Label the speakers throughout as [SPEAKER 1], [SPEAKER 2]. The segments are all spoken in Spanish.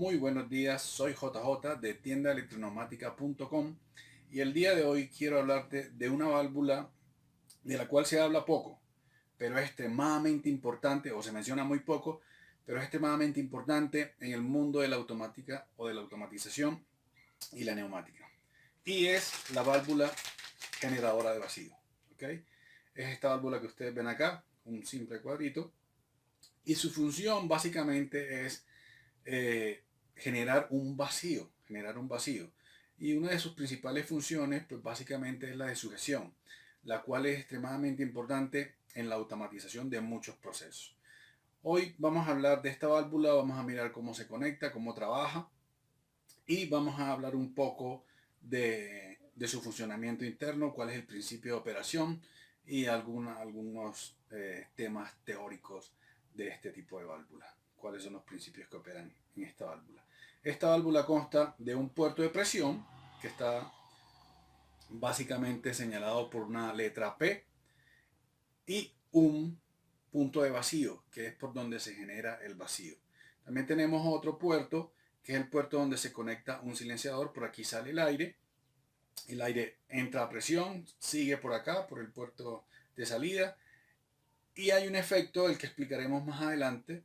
[SPEAKER 1] Muy buenos días, soy JJ de tiendaelectroneumática.com y el día de hoy quiero hablarte de una válvula de la cual se habla poco, pero es extremadamente importante, o se menciona muy poco, pero es extremadamente importante en el mundo de la automática o de la automatización y la neumática. Y es la válvula generadora de vacío. ¿Okay? Es esta válvula que ustedes ven acá, un simple cuadrito, y su función básicamente es generar un vacío, Y una de sus principales funciones, pues básicamente es la de sujeción, la cual es extremadamente importante en la automatización de muchos procesos. Hoy vamos a hablar de esta válvula, vamos a mirar cómo se conecta, cómo trabaja y vamos a hablar un poco de su funcionamiento interno, cuál es el principio de operación y algunos temas teóricos de este tipo de válvula. Cuáles son los principios que operan en esta válvula. Esta válvula consta de un puerto de presión que está básicamente señalado por una letra P y un punto de vacío, que es por donde se genera el vacío. También tenemos otro puerto, que es el puerto donde se conecta un silenciador. Por aquí sale el aire entra a presión, sigue por acá, por el puerto de salida, y hay un efecto, el que explicaremos más adelante,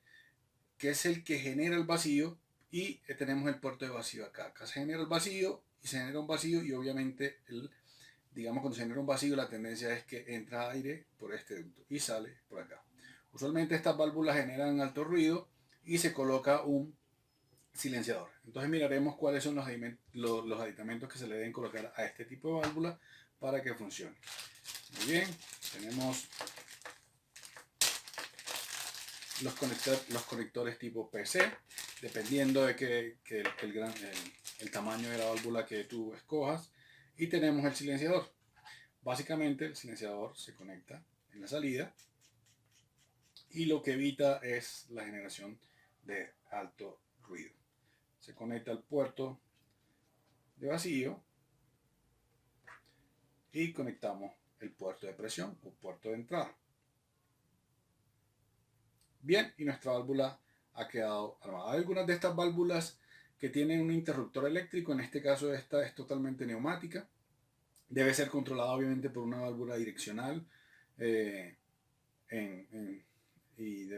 [SPEAKER 1] que es el que genera el vacío, y tenemos el puerto de vacío acá. Acá se genera el vacío y se genera un vacío, y obviamente digamos cuando se genera un vacío la tendencia es que entra aire por este ducto y sale por acá. Usualmente estas válvulas generan alto ruido y se coloca un silenciador. Entonces miraremos cuáles son los aditamentos que se le deben colocar a este tipo de válvula para que funcione. Muy bien, tenemos los conectores tipo PC, dependiendo de el tamaño de la válvula que tú escojas. Y tenemos el silenciador. Básicamente el silenciador se conecta en la salida y lo que evita es la generación de alto ruido. Se conecta al puerto de vacío y conectamos el puerto de presión o puerto de entrada. Bien, y nuestra válvula ha quedado armada. Hay algunas de estas válvulas que tienen un interruptor eléctrico, en este caso esta es totalmente neumática. Debe ser controlada obviamente por una válvula direccional y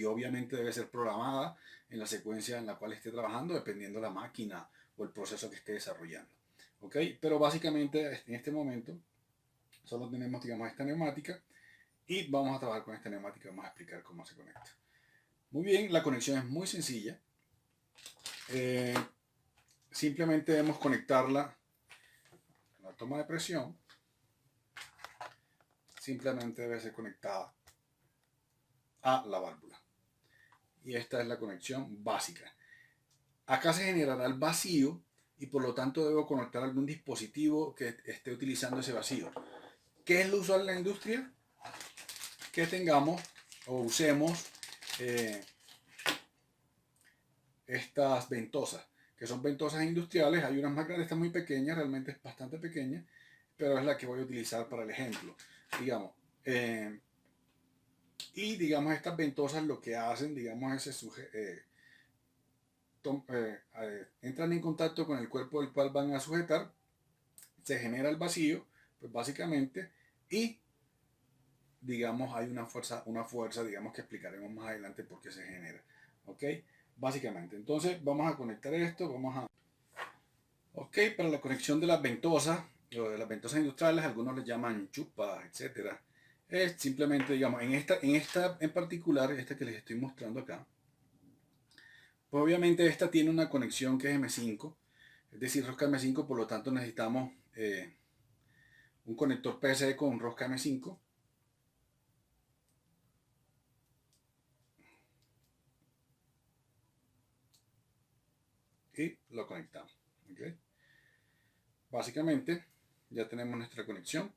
[SPEAKER 1] obviamente debe ser programada en la secuencia en la cual esté trabajando, dependiendo de la máquina o el proceso que esté desarrollando. ¿Ok? Pero básicamente en este momento solo tenemos, digamos, esta neumática y vamos a trabajar con esta neumática. Vamos a explicar cómo se conecta. Muy bien, la conexión es muy sencilla. Simplemente debemos conectarla a la toma de presión. Simplemente debe ser conectada a la válvula. Y esta es la conexión básica. Acá se generará el vacío y por lo tanto debo conectar algún dispositivo que esté utilizando ese vacío. ¿Qué es lo usual en la industria? Que tengamos o usemos estas ventosas, que son ventosas industriales. Hay unas más grandes, esta muy pequeña, realmente es bastante pequeña, pero es la que voy a utilizar para el ejemplo. Digamos, y digamos estas ventosas lo que hacen, digamos, es entran en contacto con el cuerpo del cual van a sujetar, se genera el vacío, pues básicamente, y digamos hay una fuerza, digamos que explicaremos más adelante por qué se genera, ¿ok? Básicamente, entonces vamos a conectar esto, ok, para la conexión de las ventosas, o de las ventosas industriales, algunos les llaman chupas, etcétera. Es simplemente, digamos, en esta en particular, esta que les estoy mostrando acá, pues obviamente esta tiene una conexión que es M5, es decir, rosca M5, por lo tanto necesitamos un conector PCE con rosca M5. Y lo conectamos. ¿Okay? Básicamente ya tenemos nuestra conexión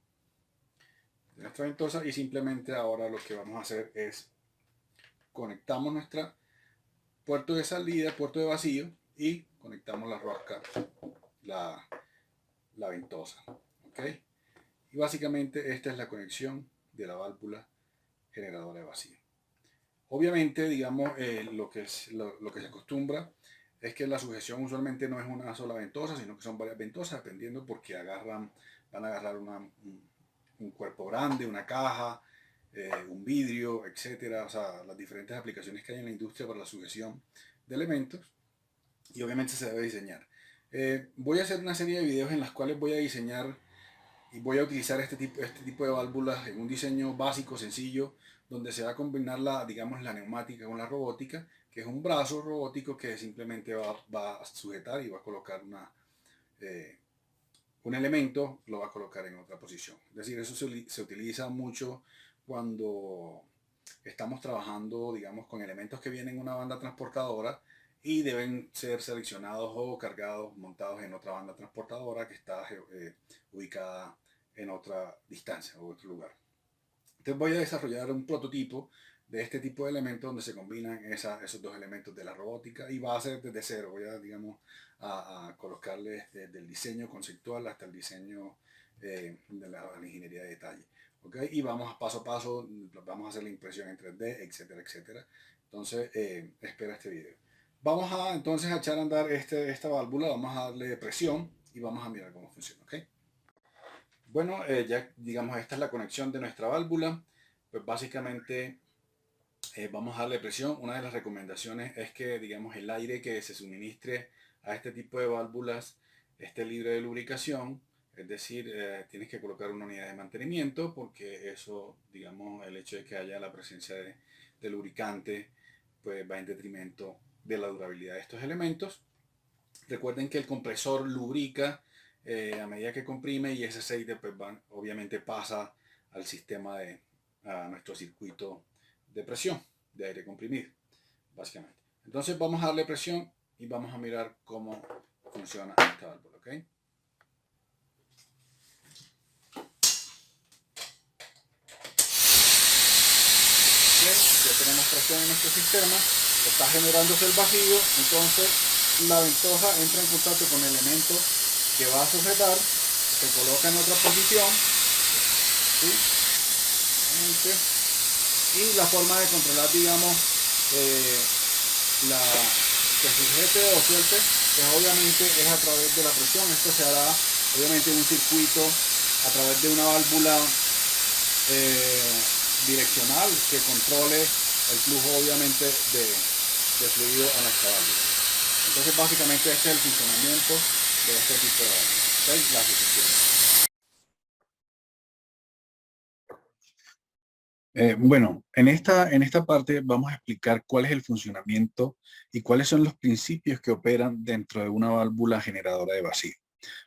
[SPEAKER 1] de nuestra ventosa y simplemente ahora lo que vamos a hacer es conectamos nuestra puerto de salida, puerto de vacío y conectamos la rosca, la ventosa. ¿Okay? Y básicamente esta es la conexión de la válvula generadora de vacío. Obviamente, digamos, lo que se acostumbra es que la sujeción usualmente no es una sola ventosa, sino que son varias ventosas, dependiendo porque van a agarrar un cuerpo grande, una caja, un vidrio, etcétera. O sea, las diferentes aplicaciones que hay en la industria para la sujeción de elementos, y obviamente se debe diseñar. Voy a hacer una serie de videos en las cuales voy a diseñar y voy a utilizar este tipo de válvulas en un diseño básico, sencillo, donde se va a combinar digamos, la neumática con la robótica, que es un brazo robótico que simplemente va a sujetar y va a colocar eh, un elemento, lo va a colocar en otra posición. Es decir, eso se utiliza mucho cuando estamos trabajando, digamos, con elementos que vienen en una banda transportadora y deben ser seleccionados o cargados, montados en otra banda transportadora que está ubicada en otra distancia o otro lugar. Entonces voy a desarrollar un prototipo de este tipo de elementos donde se combinan esos dos elementos de la robótica, y va a ser desde cero. Voy a, digamos, a colocarles desde el diseño conceptual hasta el diseño de la ingeniería de detalle. ¿Okay? Y vamos paso a paso, vamos a hacer la impresión en 3D, etcétera, etcétera. Entonces, espera este video. Vamos a entonces a echar a andar esta válvula, vamos a darle presión y vamos a mirar cómo funciona. ¿Okay? Bueno, ya digamos, esta es la conexión de nuestra válvula. Pues básicamente vamos a darle presión. Una de las recomendaciones es que, digamos, el aire que se suministre a este tipo de válvulas esté libre de lubricación. Es decir, tienes que colocar una unidad de mantenimiento, porque eso, digamos, el hecho de que haya la presencia de lubricante, pues va en detrimento de la durabilidad de estos elementos. Recuerden que el compresor lubrica a medida que comprime, y ese aceite pues obviamente pasa al sistema a nuestro circuito de presión de aire comprimido, básicamente. Entonces vamos a darle presión y vamos a mirar cómo funciona esta válvula. ¿Okay? Ya tenemos presión en nuestro sistema, está generándose el vacío, entonces la ventosa entra en contacto con el elemento que va a sujetar, se coloca en otra posición, ¿sí? Y la forma de controlar, digamos, que sujete o suelte, pues obviamente es a través de la presión. Esto se hará obviamente en un circuito a través de una válvula direccional que controle el flujo, obviamente, de fluido a nuestra válvula. Entonces básicamente este es el funcionamiento de este tipo de válvulas. ¿Okay? La sujeción. Bueno, en esta parte vamos a explicar cuál es el funcionamiento y cuáles son los principios que operan dentro de una válvula generadora de vacío.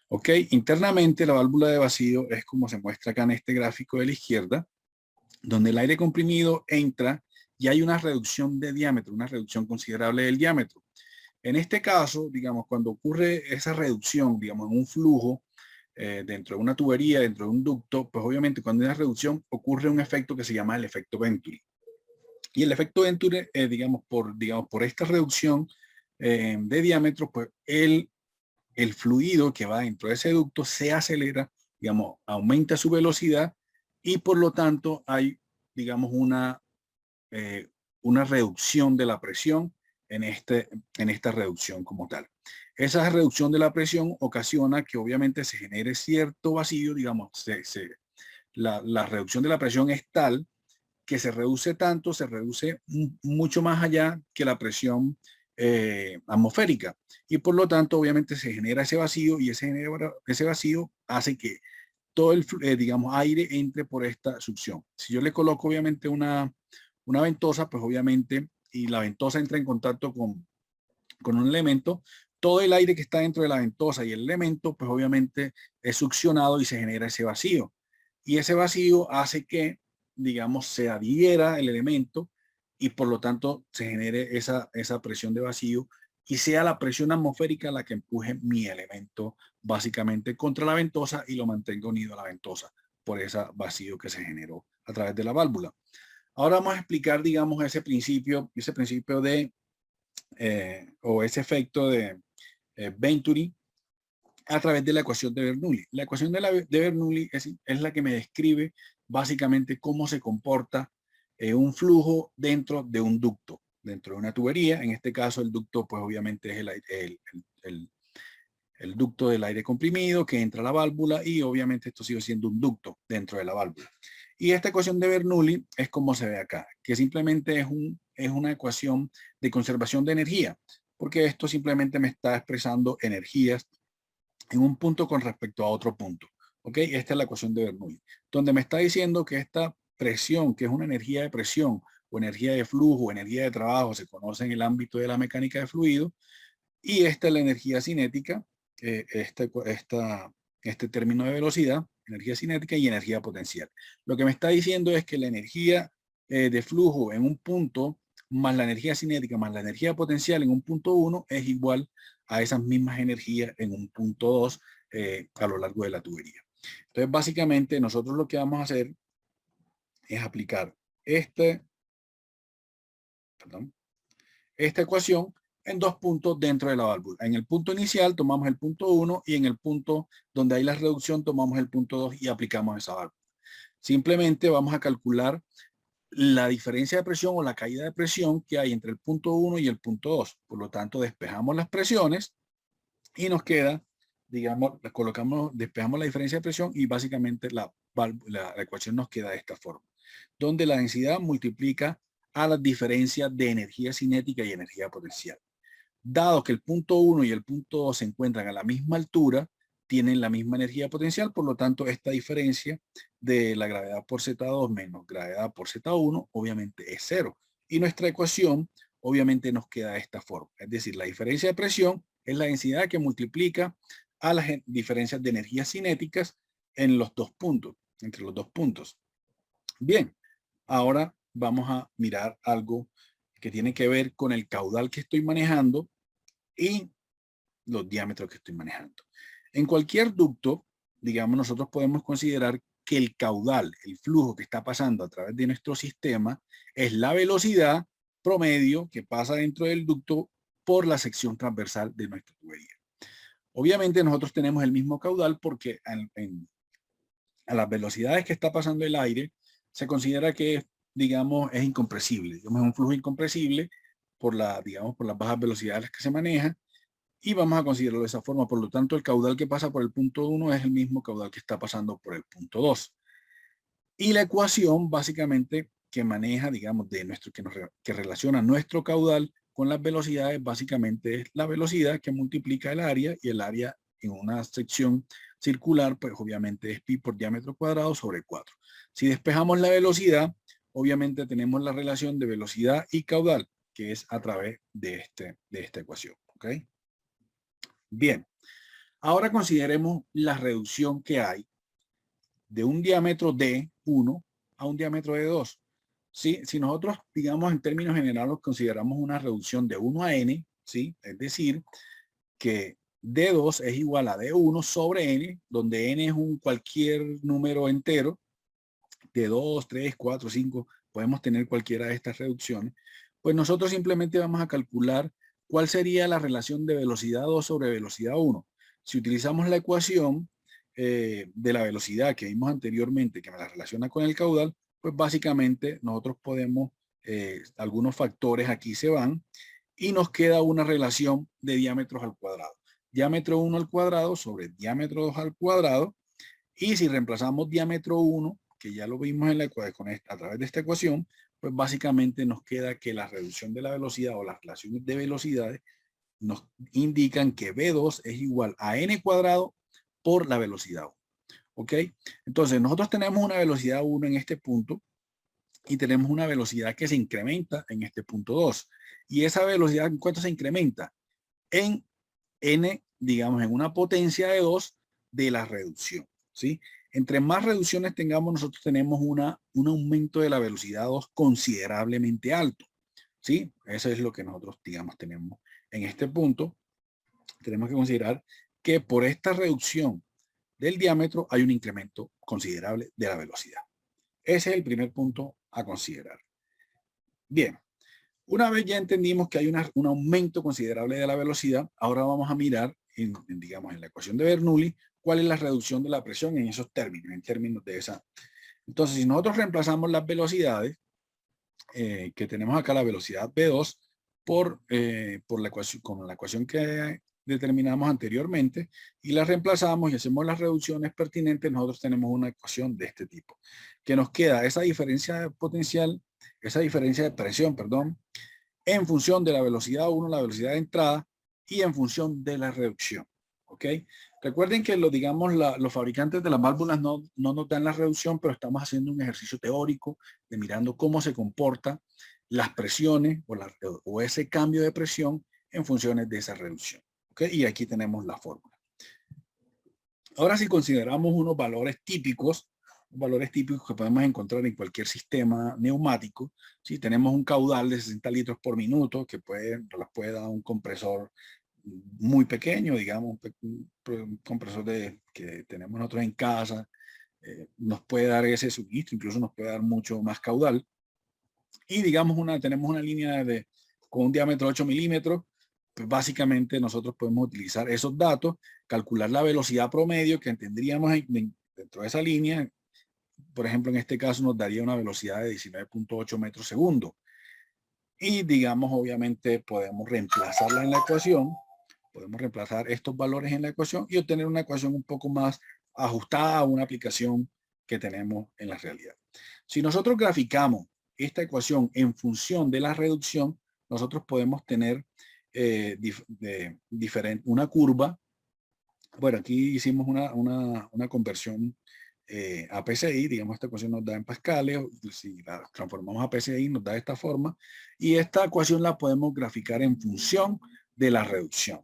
[SPEAKER 1] Ok, internamente la válvula de vacío es como se muestra acá en este gráfico de la izquierda, donde el aire comprimido entra y hay una reducción de diámetro, una reducción considerable del diámetro. En este caso, digamos, cuando ocurre esa reducción, digamos, en un flujo, dentro de una tubería, dentro de un ducto, pues obviamente cuando hay una reducción ocurre un efecto que se llama el efecto Venturi. Y el efecto Venturi, digamos, por esta reducción de diámetro, pues el fluido que va dentro de ese ducto se acelera, digamos, aumenta su velocidad, y por lo tanto hay, digamos, una reducción de la presión en esta reducción como tal. Esa reducción de la presión ocasiona que obviamente se genere cierto vacío, digamos, la reducción de la presión es tal que se reduce tanto, se reduce mucho más allá que la presión atmosférica, y por lo tanto obviamente se genera ese vacío, y ese vacío hace que todo el, digamos, aire entre por esta succión. Si yo le coloco obviamente una ventosa, pues obviamente, y la ventosa entra en contacto con un elemento, todo el aire que está dentro de la ventosa y el elemento, pues obviamente es succionado y se genera ese vacío. Y ese vacío hace que, digamos, se adhiera el elemento, y por lo tanto se genere esa presión de vacío, y sea la presión atmosférica la que empuje mi elemento básicamente contra la ventosa y lo mantenga unido a la ventosa por ese vacío que se generó a través de la válvula. Ahora vamos a explicar, digamos, ese principio de o ese efecto de Venturi a través de la ecuación de Bernoulli. La ecuación de Bernoulli es la que me describe básicamente cómo se comporta un flujo dentro de un ducto. dentro de una tubería. En este caso el ducto pues obviamente es el ducto del aire comprimido que entra a la válvula y obviamente esto sigue siendo un ducto dentro de la válvula. Y esta ecuación de Bernoulli es como se ve acá, que simplemente es una ecuación de conservación de energía, porque esto simplemente me está expresando energías en un punto con respecto a otro punto. ¿Ok? Esta es la ecuación de Bernoulli, donde me está diciendo que esta presión, que es una energía de presión o energía de flujo o energía de trabajo, se conoce en el ámbito de la mecánica de fluido, y esta es la energía cinética, este término de velocidad, energía cinética y energía potencial. Lo que me está diciendo es que la energía de flujo en un punto más la energía cinética más la energía potencial en un punto 1 es igual a esas mismas energías en un punto 2 a lo largo de la tubería. Entonces, básicamente, nosotros lo que vamos a hacer es aplicar esta ecuación en dos puntos dentro de la válvula. En el punto inicial tomamos el punto 1 y en el punto donde hay la reducción tomamos el punto 2 y aplicamos esa válvula. Simplemente vamos a calcular la diferencia de presión o la caída de presión que hay entre el punto 1 y el punto 2. Por lo tanto, despejamos las presiones y nos queda, digamos, despejamos la diferencia de presión y básicamente la ecuación nos queda de esta forma, donde la densidad multiplica a las diferencias de energía cinética y energía potencial. Dado que el punto 1 y el punto 2 se encuentran a la misma altura, tienen la misma energía potencial, por lo tanto, esta diferencia de la gravedad por Z2 menos gravedad por Z1, obviamente es cero. Y nuestra ecuación, obviamente, nos queda de esta forma. Es decir, la diferencia de presión es la densidad que multiplica a las diferencias de energías cinéticas en los dos puntos, entre los dos puntos. Bien, ahora vamos a mirar algo que tiene que ver con el caudal que estoy manejando y los diámetros que estoy manejando. En cualquier ducto, digamos, nosotros podemos considerar que el caudal, el flujo que está pasando a través de nuestro sistema, es la velocidad promedio que pasa dentro del ducto por la sección transversal de nuestra tubería. Obviamente nosotros tenemos el mismo caudal porque a las velocidades que está pasando el aire se considera que, digamos, es incompresible. Digamos, es un flujo incompresible por digamos, por las bajas velocidades que se maneja. Y vamos a considerarlo de esa forma. Por lo tanto, el caudal que pasa por el punto 1 es el mismo caudal que está pasando por el punto 2. Y la ecuación básicamente que maneja, digamos, que relaciona nuestro caudal con las velocidades, básicamente es la velocidad que multiplica el área, y el área en una sección circular, pues obviamente es pi por diámetro cuadrado sobre 4. Si despejamos la velocidad, obviamente tenemos la relación de velocidad y caudal, que es a través de esta ecuación. ¿Ok? Bien, ahora consideremos la reducción que hay de un diámetro de 1 a un diámetro de 2. ¿Sí? Si nosotros, digamos, en términos generales, consideramos una reducción de 1 a n, ¿sí? Es decir, que D2 es igual a D1 sobre n, donde n es cualquier número entero, de 2, 3, 4, 5, podemos tener cualquiera de estas reducciones, pues nosotros simplemente vamos a calcular cuál sería la relación de velocidad 2 sobre velocidad 1. Si utilizamos la ecuación de la velocidad que vimos anteriormente, que me la relaciona con el caudal, pues básicamente nosotros podemos, algunos factores aquí se van y nos queda una relación de diámetros al cuadrado. Diámetro 1 al cuadrado sobre diámetro 2 al cuadrado. Y si reemplazamos diámetro 1, que ya lo vimos en a través de esta ecuación, pues básicamente nos queda que la reducción de la velocidad o las relaciones de velocidades nos indican que V2 es igual a n cuadrado por la velocidad 1. ¿Ok? Entonces, nosotros tenemos una velocidad 1 en este punto y tenemos una velocidad que se incrementa en este punto 2. Y esa velocidad, ¿en cuánto se incrementa? En n, digamos, en una potencia de 2 de la reducción. ¿Sí? Entre más reducciones tengamos, nosotros tenemos un aumento de la velocidad 2 considerablemente alto. ¿Sí? Eso es lo que nosotros, digamos, tenemos en este punto. Tenemos que considerar que por esta reducción del diámetro hay un incremento considerable de la velocidad. Ese es el primer punto a considerar. Bien, una vez ya entendimos que hay un aumento considerable de la velocidad, ahora vamos a mirar, digamos, en la ecuación de Bernoulli, cuál es la reducción de la presión en esos términos, en términos de esa. Entonces, si nosotros reemplazamos las velocidades, que tenemos acá, la velocidad V2, por la ecuación, con la ecuación que determinamos anteriormente, y la reemplazamos y hacemos las reducciones pertinentes. Nosotros tenemos una ecuación de este tipo, que nos queda esa diferencia de potencial, esa diferencia de presión, perdón, en función de la velocidad 1, la velocidad de entrada, y en función de la reducción. ¿Ok? Recuerden que los fabricantes de las válvulas no nos dan la reducción, pero estamos haciendo un ejercicio teórico de mirando cómo se comporta las presiones o ese cambio de presión en funciones de esa reducción. ¿Ok? Y aquí tenemos la fórmula. Ahora, si consideramos unos valores típicos que podemos encontrar en cualquier sistema neumático, si tenemos un caudal de 60 litros por minuto que nos puede dar un compresor muy pequeño, digamos, un compresor que tenemos nosotros en casa, nos puede dar ese suministro, incluso nos puede dar mucho más caudal. Y digamos, tenemos una línea con un diámetro de 8 milímetros, pues básicamente nosotros podemos utilizar esos datos, calcular la velocidad promedio que tendríamos dentro de esa línea. Por ejemplo, en este caso nos daría una velocidad de 19.8 metros segundo. Y digamos, obviamente podemos reemplazarla en la ecuación, podemos reemplazar estos valores en la ecuación y obtener una ecuación un poco más ajustada a una aplicación que tenemos en la realidad. Si nosotros graficamos esta ecuación en función de la reducción, nosotros podemos tener una curva. Bueno, aquí hicimos una conversión a PSI, digamos, esta ecuación nos da en pascales, si la transformamos a PSI nos da de esta forma, y esta ecuación la podemos graficar en función de la reducción.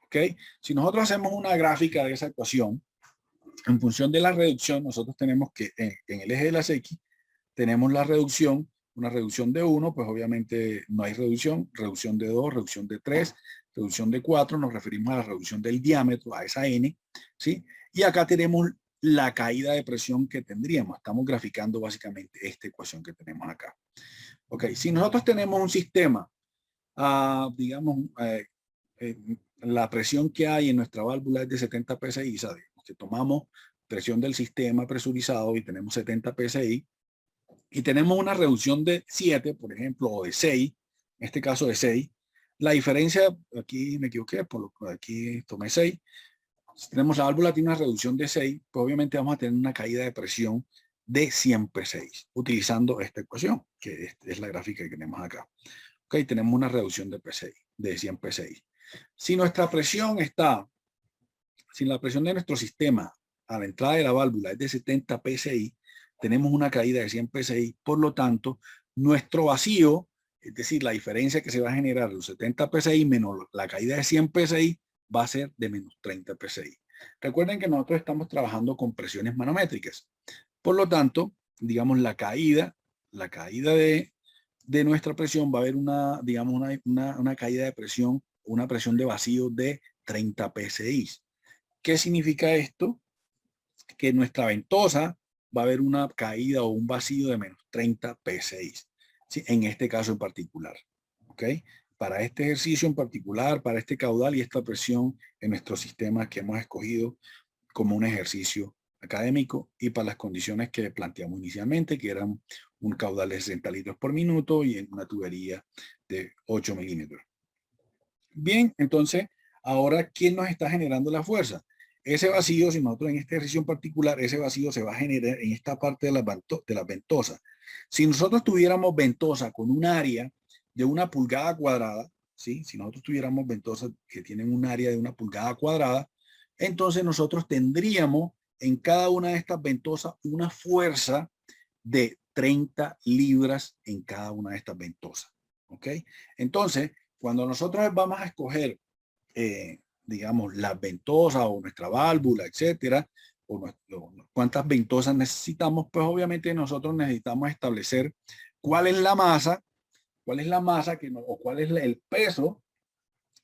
[SPEAKER 1] ¿Ok? Si nosotros hacemos una gráfica de esa ecuación, en función de la reducción, nosotros tenemos que en el eje de las X, tenemos la reducción, una reducción de 1, pues obviamente no hay reducción de 2, reducción de 3, reducción de 4, nos referimos a la reducción del diámetro, a esa N, ¿sí? Y acá tenemos la caída de presión que tendríamos. Estamos graficando básicamente esta ecuación que tenemos acá. Ok, si nosotros tenemos un sistema, digamos, la presión que hay en nuestra válvula es de 70 psi, ¿sabes? Que tomamos presión del sistema presurizado y tenemos 70 psi, y tenemos una reducción de 7, por ejemplo, o de 6, en este caso de 6, la diferencia, aquí me equivoqué, por lo que aquí tomé 6, si tenemos la válvula tiene una reducción de 6, pues obviamente vamos a tener una caída de presión de 100 psi, utilizando esta ecuación, que es la gráfica que tenemos acá. Ok, tenemos una reducción de psi, de 100 psi. Si nuestra presión si la presión de nuestro sistema a la entrada de la válvula es de 70 psi, tenemos una caída de 100 psi, por lo tanto, nuestro vacío, es decir, la diferencia que se va a generar los 70 psi menos la caída de 100 psi, va a ser de menos 30 psi. Recuerden que nosotros estamos trabajando con presiones manométricas. Por lo tanto, digamos, la caída de nuestra presión va a haber una caída de presión, una presión de vacío de 30 psi. ¿Qué significa esto? Que nuestra ventosa va a haber una caída o un vacío de menos 30 psi, ¿sí? En este caso en particular. ¿Ok? Para este ejercicio en particular, para este caudal y esta presión en nuestro sistema que hemos escogido como un ejercicio académico y para las condiciones que planteamos inicialmente, que eran un caudal de 60 litros por minuto y en una tubería de 8 milímetros. Bien, entonces, ahora, ¿quién nos está generando la fuerza? Ese vacío, si nosotros en este ejercicio en particular, ese vacío se va a generar en esta parte de las ventosas. Si nosotros tuviéramos ventosa con un área de 1 pulgada cuadrada, ¿sí? Si nosotros tuviéramos ventosas que tienen un área de 1 pulgada cuadrada, entonces nosotros tendríamos en cada una de estas ventosas una fuerza de 30 libras en cada una de estas ventosas. ¿Ok? Entonces, cuando nosotros vamos a escoger digamos, las ventosas o nuestra válvula, etcétera, o cuántas ventosas necesitamos, pues obviamente nosotros necesitamos establecer cuál es la masa, o cuál es el peso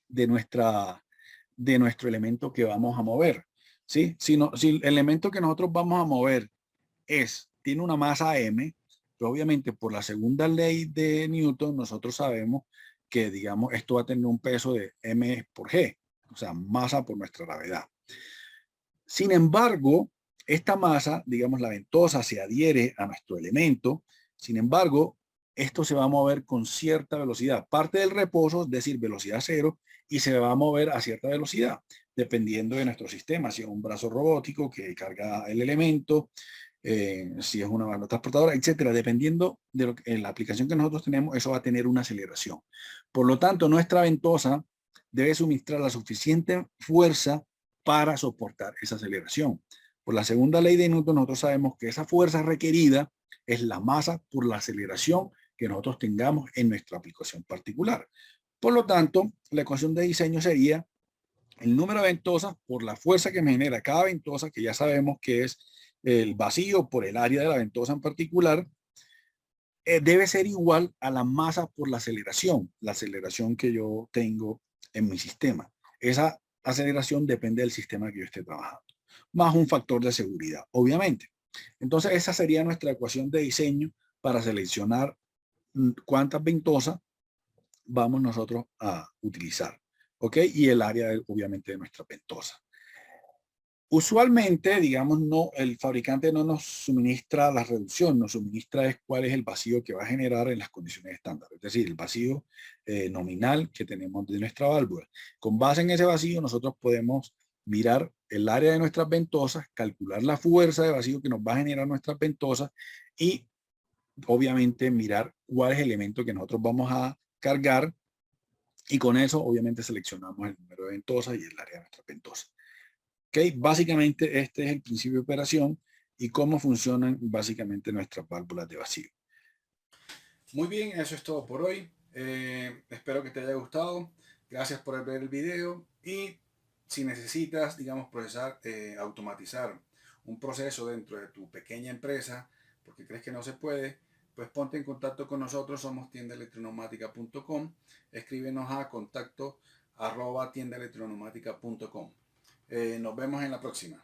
[SPEAKER 1] de nuestro elemento que vamos a mover. ¿Sí? Si el elemento que nosotros vamos a mover tiene una masa m, pues obviamente por la segunda ley de Newton nosotros sabemos que, digamos, esto va a tener un peso de m por g, o sea, masa por nuestra gravedad. Sin embargo, esta masa, digamos, la ventosa se adhiere a nuestro elemento. Sin embargo, esto se va a mover con cierta velocidad. Parte del reposo, es decir, velocidad cero, y se va a mover a cierta velocidad, dependiendo de nuestro sistema. Si es un brazo robótico que carga el elemento, si es una válvula transportadora, etcétera. Dependiendo de la aplicación que nosotros tenemos, eso va a tener una aceleración. Por lo tanto, nuestra ventosa debe suministrar la suficiente fuerza para soportar esa aceleración. Por la segunda ley de Newton, nosotros sabemos que esa fuerza requerida es la masa por la aceleración que nosotros tengamos en nuestra aplicación particular. Por lo tanto, la ecuación de diseño sería el número de ventosas por la fuerza que me genera cada ventosa, que ya sabemos que es el vacío por el área de la ventosa en particular, debe ser igual a la masa por la aceleración que yo tengo en mi sistema. Esa aceleración depende del sistema que yo esté trabajando, más un factor de seguridad, obviamente. Entonces, esa sería nuestra ecuación de diseño para seleccionar cuántas ventosas vamos nosotros a utilizar, ¿ok? Y el área, obviamente, de nuestra ventosa. Usualmente, digamos, no, el fabricante no nos suministra la reducción, nos suministra es cuál es el vacío que va a generar en las condiciones estándar, es decir, el vacío nominal que tenemos de nuestra válvula. Con base en ese vacío, nosotros podemos mirar el área de nuestras ventosas, calcular la fuerza de vacío que nos va a generar nuestras ventosas y, obviamente, mirar cuál es el elemento que nosotros vamos a cargar y con eso, obviamente, seleccionamos el número de ventosas y el área de nuestras ventosas. Okay, básicamente este es el principio de operación y cómo funcionan básicamente nuestras válvulas de vacío. Muy bien, eso es todo por hoy. Espero que te haya gustado. Gracias por ver el video y si necesitas, digamos, procesar, automatizar un proceso dentro de tu pequeña empresa porque crees que no se puede, pues ponte en contacto con nosotros. Somos tiendaelectroneumática.com. Escríbenos a contacto @tiendaelectroneumática.com. Nos vemos en la próxima.